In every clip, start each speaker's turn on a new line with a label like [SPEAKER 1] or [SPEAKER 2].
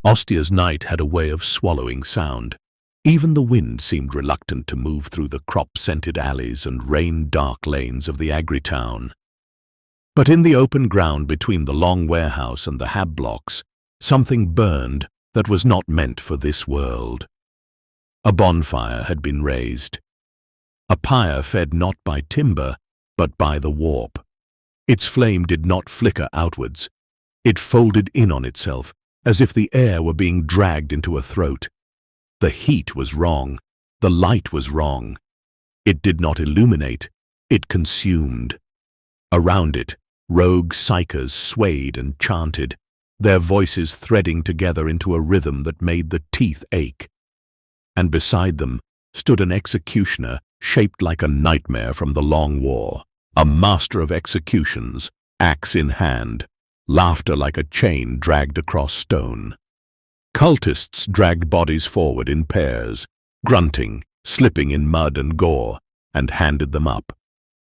[SPEAKER 1] Ostia's night had a way of swallowing sound. Even the wind seemed reluctant to move through the crop-scented alleys and rain-dark lanes of the agri-town. But in the open ground between the long warehouse and the hab blocks, something burned that was not meant for this world. A bonfire had been raised. A pyre fed not by timber, but by the warp. Its flame did not flicker outwards. It folded in on itself, as if the air were being dragged into a throat. The heat was wrong. The light was wrong. It did not illuminate. It consumed. Around it, rogue psychers swayed and chanted, their voices threading together into a rhythm that made the teeth ache. And beside them stood an executioner shaped like a nightmare from the long war, a master of executions, axe in hand, laughter like a chain dragged across stone. Cultists dragged bodies forward in pairs, grunting, slipping in mud and gore, and handed them up.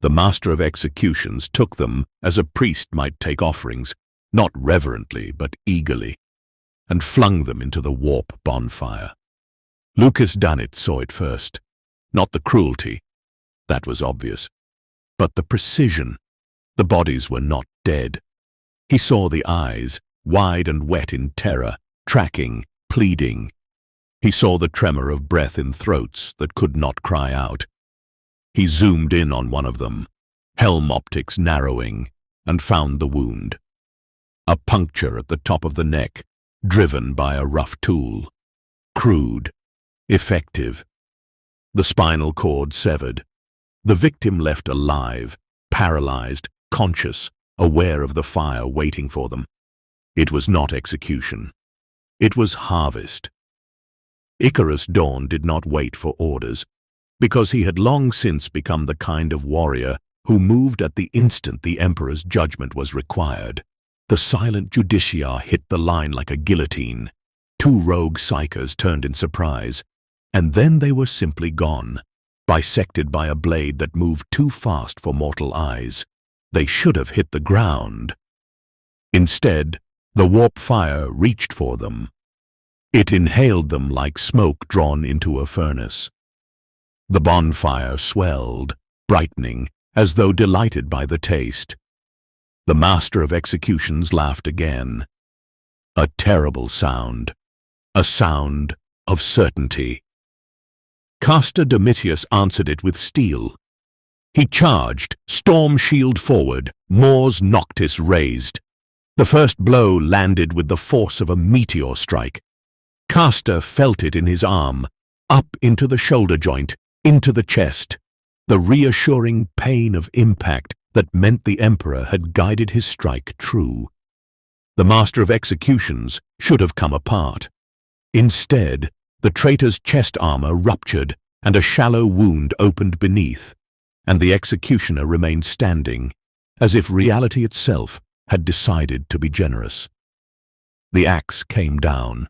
[SPEAKER 1] The master of executions took them as a priest might take offerings, not reverently but eagerly, and flung them into the warp bonfire. Lucas Dunnett saw it first. Not the cruelty, that was obvious, but the precision. The bodies were not dead. He saw the eyes, wide and wet in terror, tracking, pleading. He saw the tremor of breath in throats that could not cry out. He zoomed in on one of them, helm optics narrowing, and found the wound. A puncture at the top of the neck, driven by a rough tool. Crude, effective. The spinal cord severed. The victim left alive, paralyzed, conscious, aware of the fire waiting for them. It was not execution. It was harvest. Icarus Dawn did not wait for orders, because he had long since become the kind of warrior who moved at the instant the Emperor's judgment was required. The silent justiciar hit the line like a guillotine. Two rogue psychers turned in surprise, and then they were simply gone, bisected by a blade that moved too fast for mortal eyes. They should have hit the ground. Instead, the warp fire reached for them. It inhaled them like smoke drawn into a furnace. The bonfire swelled, brightening, as though delighted by the taste. The master of executions laughed again. A terrible sound. A sound of certainty. Castor Domitius answered it with steel. He charged, storm shield forward, Mors Noctis raised. The first blow landed with the force of a meteor strike. Castor felt it in his arm, up into the shoulder joint, into the chest. The reassuring pain of impact that meant the Emperor had guided his strike true. The Master of Executions should have come apart. Instead, the traitor's chest armor ruptured and a shallow wound opened beneath, and the executioner remained standing, as if reality itself had decided to be generous. The axe came down.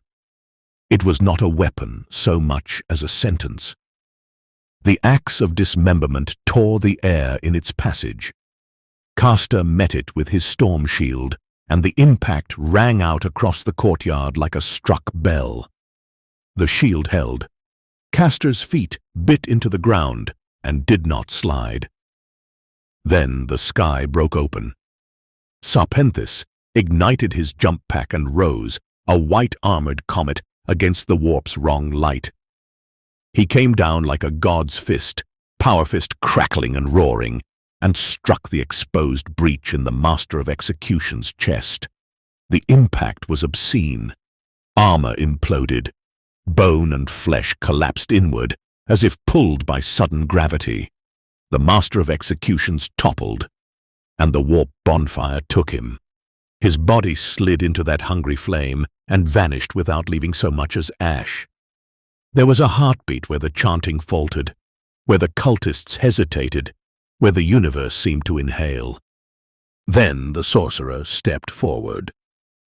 [SPEAKER 1] It was not a weapon so much as a sentence. The axe of dismemberment tore the air in its passage. Castor met it with his storm shield, and the impact rang out across the courtyard like a struck bell. The shield held. Castor's feet bit into the ground and did not slide. Then the sky broke open. Sarpenthus ignited his jump pack and rose, a white-armored comet against the warp's wrong light. He came down like a god's fist, power fist crackling and roaring, and struck the exposed breach in the Master of Execution's chest. The impact was obscene. Armor imploded. Bone and flesh collapsed inward, as if pulled by sudden gravity. The Master of Executions toppled, and the warp bonfire took him. His body slid into that hungry flame and vanished without leaving so much as ash. There was a heartbeat where the chanting faltered, where the cultists hesitated, where the universe seemed to inhale. Then the sorcerer stepped forward.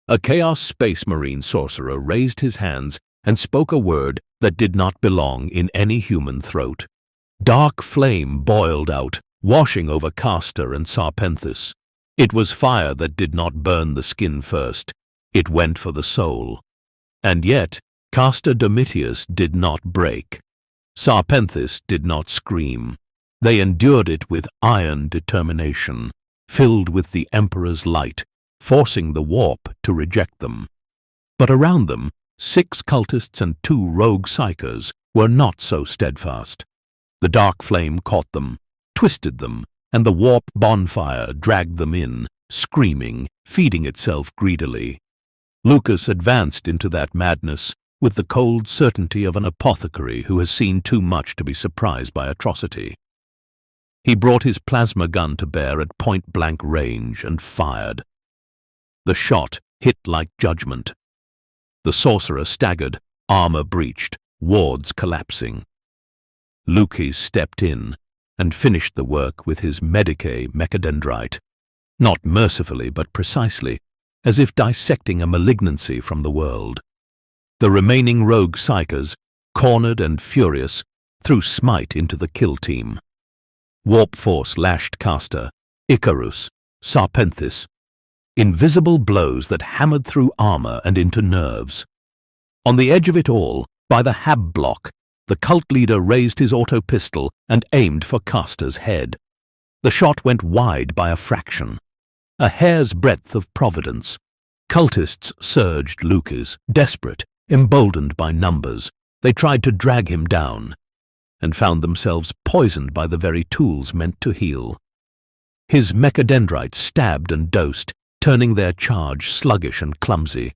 [SPEAKER 1] A Chaos Space Marine sorcerer raised his hands and spoke a word that did not belong in any human throat. Dark flame boiled out, washing over Castor and Sarpenthus. It was fire that did not burn the skin first. It went for the soul. And yet, Castor Domitius did not break. Sarpenthus did not scream. They endured it with iron determination, filled with the Emperor's light, forcing the warp to reject them. But around them, 6 cultists and 2 rogue psychers were not so steadfast. The dark flame caught them, twisted them, and the warp bonfire dragged them in, screaming, feeding itself greedily. Lucas advanced into that madness with the cold certainty of an apothecary who has seen too much to be surprised by atrocity. He brought his plasma gun to bear at point-blank range and fired. The shot hit like judgment. The sorcerer staggered, armor breached, wards collapsing. Lucas stepped in and finished the work with his Medicae mechadendrite, not mercifully but precisely, as if dissecting a malignancy from the world. The remaining rogue psychers, cornered and furious, threw smite into the kill team. Warp force lashed Castor, Icarus, Sarpenthus, invisible blows that hammered through armor and into nerves. On the edge of it all, by the hab block, the cult leader raised his auto pistol and aimed for Castor's head. The shot went wide by a fraction, a hair's breadth of providence. Cultists surged Lucas, desperate, emboldened by numbers. They tried to drag him down, and found themselves poisoned by the very tools meant to heal. His mechadendrites stabbed and dosed, turning their charge sluggish and clumsy.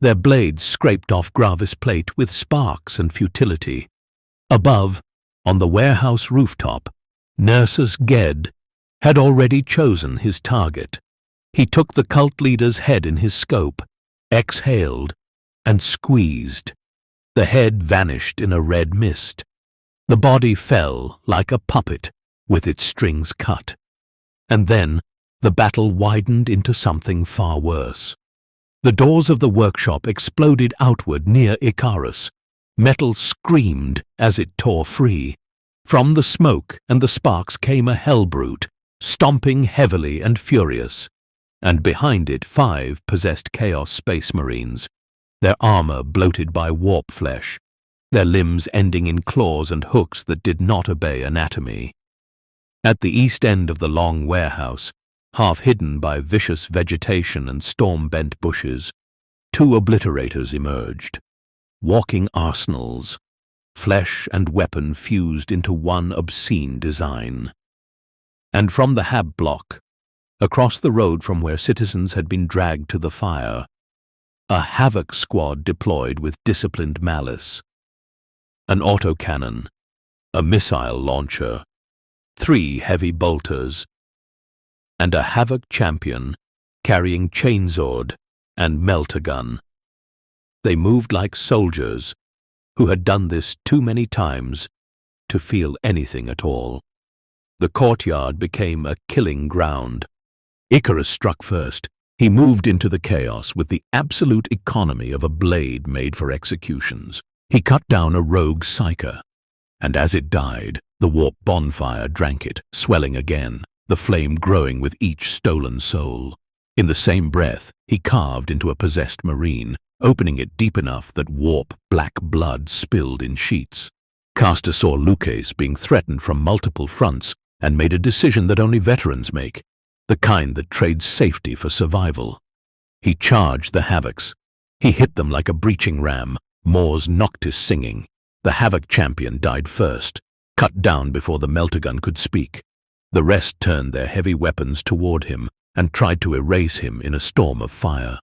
[SPEAKER 1] Their blades scraped off Gravis plate with sparks and futility. Above, on the warehouse rooftop, Nersus Ged had already chosen his target. He took the cult leader's head in his scope, exhaled, and squeezed. The head vanished in a red mist. The body fell like a puppet with its strings cut. And then the battle widened into something far worse. The doors of the workshop exploded outward near Icarus. Metal screamed as it tore free. From the smoke and the sparks came a hellbrute, stomping heavily and furious. And behind it 5 possessed Chaos Space Marines, their armor bloated by warp flesh, their limbs ending in claws and hooks that did not obey anatomy. At the east end of the long warehouse, half hidden by vicious vegetation and storm-bent bushes, 2 obliterators emerged, walking arsenals, flesh and weapon fused into one obscene design. And from the hab block, across the road from where citizens had been dragged to the fire, a havoc squad deployed with disciplined malice. An autocannon, a missile launcher, 3 heavy bolters, and a havoc champion carrying chainsword and meltagun. They moved like soldiers who had done this too many times to feel anything at all. The courtyard became a killing ground. Icarus struck first. He moved into the chaos with the absolute economy of a blade made for executions. He cut down a rogue psyker, and as it died, the warp bonfire drank it, swelling again, the flame growing with each stolen soul. In the same breath, he carved into a possessed marine, opening it deep enough that warp black blood spilled in sheets. Castor saw Lucas being threatened from multiple fronts and made a decision that only veterans make, the kind that trades safety for survival. He charged the Havocs. He hit them like a breaching ram, Mors Noctis singing. The Havoc champion died first, cut down before the meltagun could speak. The rest turned their heavy weapons toward him and tried to erase him in a storm of fire.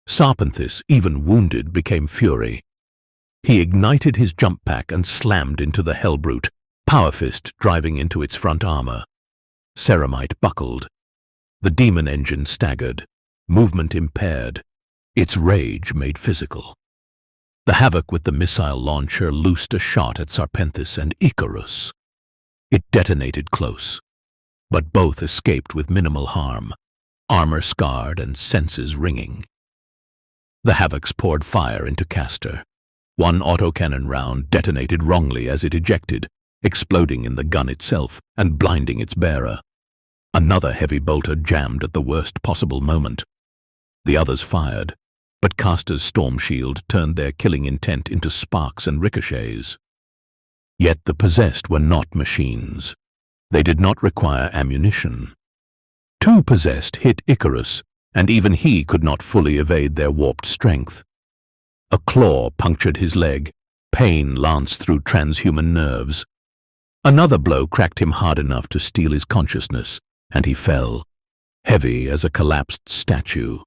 [SPEAKER 1] Sarpenthus, even wounded, became fury. He ignited his jump pack and slammed into the Hellbrute, Power Fist driving into its front armor. Ceramite buckled. The demon engine staggered, movement impaired, its rage made physical. The Havoc with the missile launcher loosed a shot at Sarpenthus and Icarus. It detonated close, but both escaped with minimal harm, armor scarred and senses ringing. The Havocs poured fire into Castor. One autocannon round detonated wrongly as it ejected, exploding in the gun itself and blinding its bearer. Another heavy bolter jammed at the worst possible moment. The others fired, but Castor's storm shield turned their killing intent into sparks and ricochets. Yet the possessed were not machines. They did not require ammunition. 2 possessed hit Icarus, and even he could not fully evade their warped strength. A claw punctured his leg, pain lanced through transhuman nerves. Another blow cracked him hard enough to steal his consciousness, and he fell, heavy as a collapsed statue.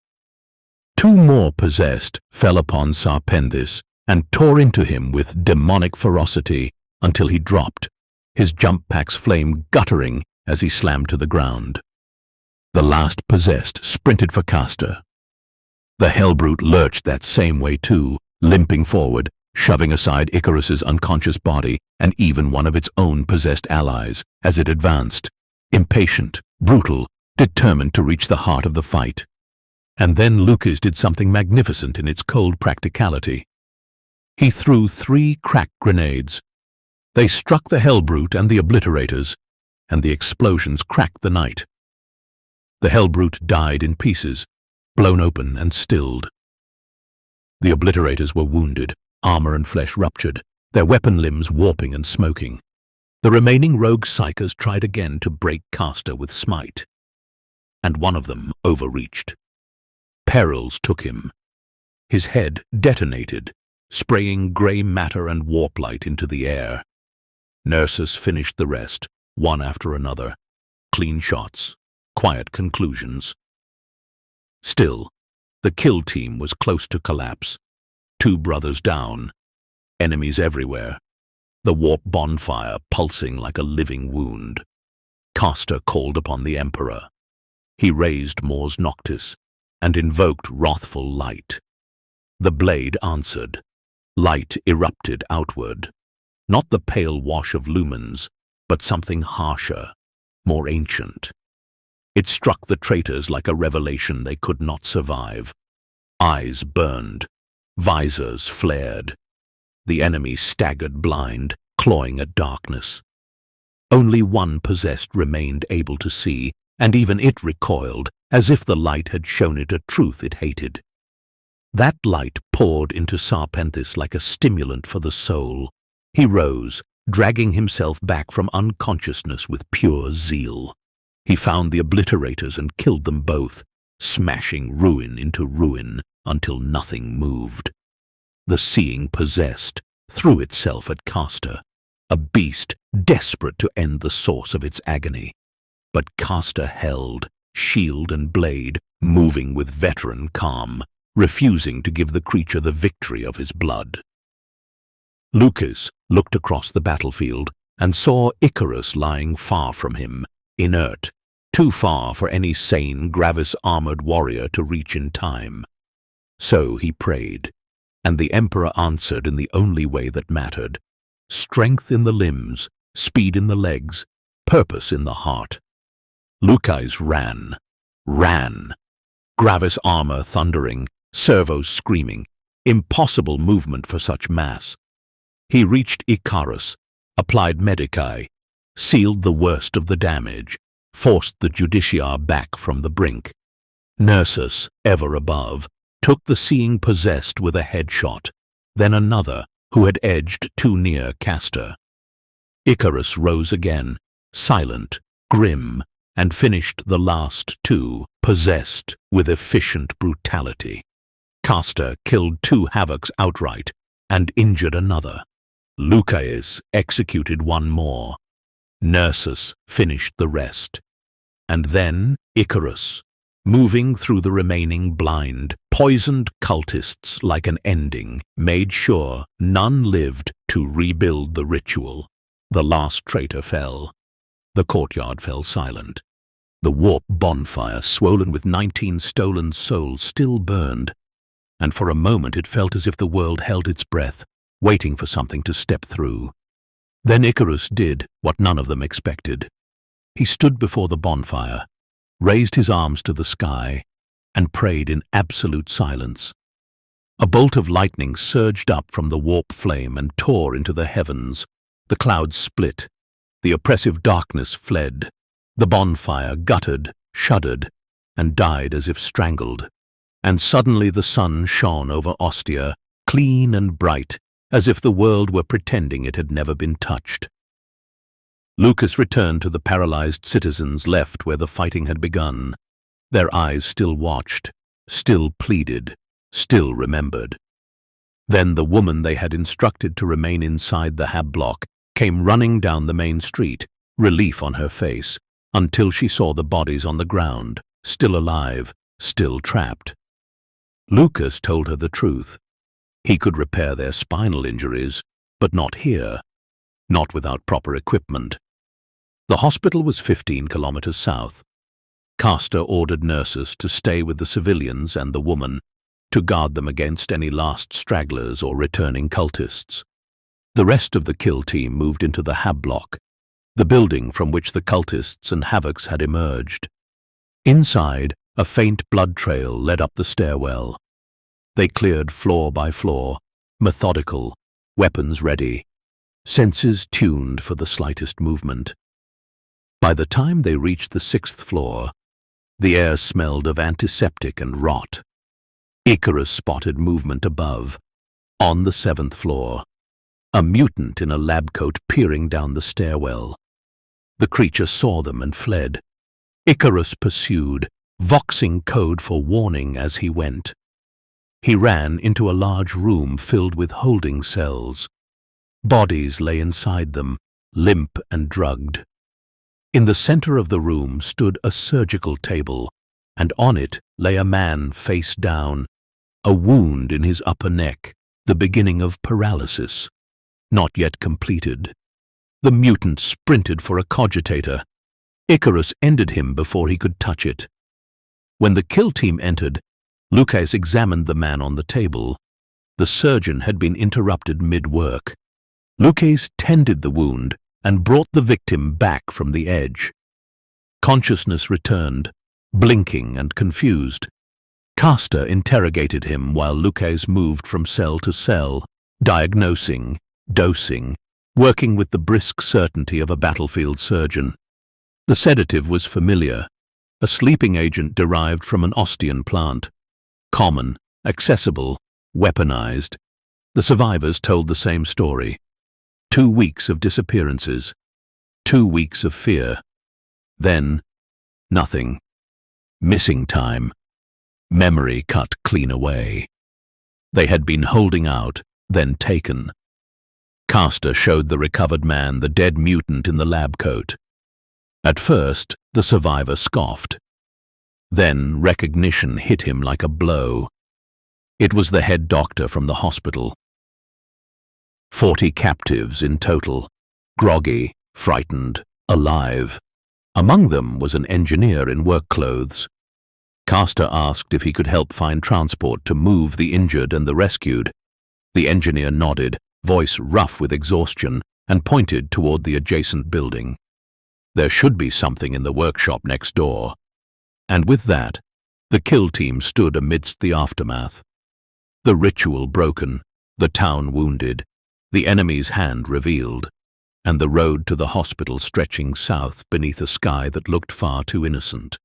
[SPEAKER 1] 2 more possessed fell upon Sarpenthis and tore into him with demonic ferocity until he dropped, his jump pack's flame guttering as he slammed to the ground. The last possessed sprinted for Castor. The Hellbrute lurched that same way too, limping forward, shoving aside Icarus's unconscious body and even one of its own possessed allies as it advanced, impatient, brutal, determined to reach the heart of the fight. And then Lucas did something magnificent in its cold practicality. He threw 3 crack grenades. They struck the Hellbrute and the Obliterators, and the explosions cracked the night. The Hellbrute died in pieces, blown open and stilled. The Obliterators were wounded, armor and flesh ruptured, their weapon limbs warping and smoking. The remaining rogue psychers tried again to break Castor with smite, and one of them overreached. Perils took him. His head detonated, spraying grey matter and warp light into the air. Nersus finished the rest, one after another. Clean shots, quiet conclusions. Still, the kill team was close to collapse. 2 brothers down, enemies everywhere, the warp bonfire pulsing like a living wound. Castor called upon the Emperor. He raised Mors Noctis and invoked wrathful light. The blade answered. Light erupted outward, not the pale wash of lumens, but something harsher, more ancient. It struck the traitors like a revelation they could not survive. Eyes burned, visors flared. The enemy staggered blind, clawing at darkness. Only one possessed remained able to see, and even it recoiled, as if the light had shown it a truth it hated. That light poured into Sarpenthis like a stimulant for the soul. He rose, dragging himself back from unconsciousness with pure zeal. He found the Obliterators and killed them both, smashing ruin into ruin until nothing moved. The seeing possessed threw itself at Castor, a beast desperate to end the source of its agony. But Castor held, shield and blade, moving with veteran calm, refusing to give the creature the victory of his blood. Lucas looked across the battlefield and saw Icarus lying far from him, inert, too far for any sane Gravis-armored warrior to reach in time. So he prayed, and the Emperor answered in the only way that mattered. Strength in the limbs, speed in the legs, purpose in the heart. Lucas ran. Gravis armor thundering, servos screaming, impossible movement for such mass. He reached Icarus, applied Medicae, sealed the worst of the damage, forced the Judiciar back from the brink. Nersus, ever above, took the seeing possessed with a headshot, then another who had edged too near Castor. Icarus rose again, silent, grim, and finished the last 2, possessed with efficient brutality. Castor killed 2 Havocs outright and injured another. Lucas executed 1 more. Nersus finished the rest. And then Icarus, moving through the remaining blind, poisoned cultists like an ending, made sure none lived to rebuild the ritual. The last traitor fell. The courtyard fell silent. The warp bonfire, swollen with 19 stolen souls, still burned, and for a moment it felt as if the world held its breath, waiting for something to step through. Then Icarus did what none of them expected. He stood before the bonfire, raised his arms to the sky, and prayed in absolute silence. A bolt of lightning surged up from the warp flame and tore into the heavens. The clouds split. The oppressive darkness fled. The bonfire guttered, shuddered, and died as if strangled. and suddenly the sun shone over Ostia, clean and bright, as if the world were pretending it had never been touched. Lucas returned to the paralyzed citizens left where the fighting had begun. Their eyes still watched, still pleaded, still remembered. Then the woman they had instructed to remain inside the hab block came running down the main street, relief on her face, until she saw the bodies on the ground, still alive, still trapped. Lucas told her the truth. He could repair their spinal injuries, but not here, not without proper equipment. The hospital was 15 kilometers south. Castor ordered nurses to stay with the civilians and the woman, to guard them against any last stragglers or returning cultists. The rest of the kill team moved into the hab block, the building from which the cultists and havocs had emerged. Inside, a faint blood trail led up the stairwell. They cleared floor by floor, methodical, weapons ready, senses tuned for the slightest movement. By the time they reached the 6th floor, the air smelled of antiseptic and rot. Icarus spotted movement above. On the 7th floor, a mutant in a lab coat peering down the stairwell. The creature saw them and fled. Icarus pursued, voxing code for warning as he went. He ran into a large room filled with holding cells. Bodies lay inside them, limp and drugged. In the center of the room stood a surgical table, and on it lay a man face down, a wound in his upper neck, the beginning of paralysis, not yet completed. The mutant sprinted for a cogitator. Icarus ended him before he could touch it. When the kill team entered, Lucas examined the man on the table. The surgeon had been interrupted mid-work. Lucas tended the wound and brought the victim back from the edge. Consciousness returned, blinking and confused. Castor interrogated him while Lucas moved from cell to cell, diagnosing, dosing, working with the brisk certainty of a battlefield surgeon. The sedative was familiar, a sleeping agent derived from an Ostian plant. Common, accessible, weaponized. The survivors told the same story. 2 weeks of disappearances. 2 weeks of fear. Then, nothing. Missing time. Memory cut clean away. They had been holding out, then taken. Castor showed the recovered man the dead mutant in the lab coat. At first, the survivor scoffed. Then recognition hit him like a blow. It was the head doctor from the hospital. 40 captives in total, groggy, frightened, alive. Among them was an engineer in work clothes. Castor asked if he could help find transport to move the injured and the rescued. The engineer nodded, voice rough with exhaustion, and pointed toward the adjacent building. There should be something in the workshop next door. And with that, the kill team stood amidst the aftermath. The ritual broken, the town wounded, the enemy's hand revealed, and the road to the hospital stretching south beneath a sky that looked far too innocent.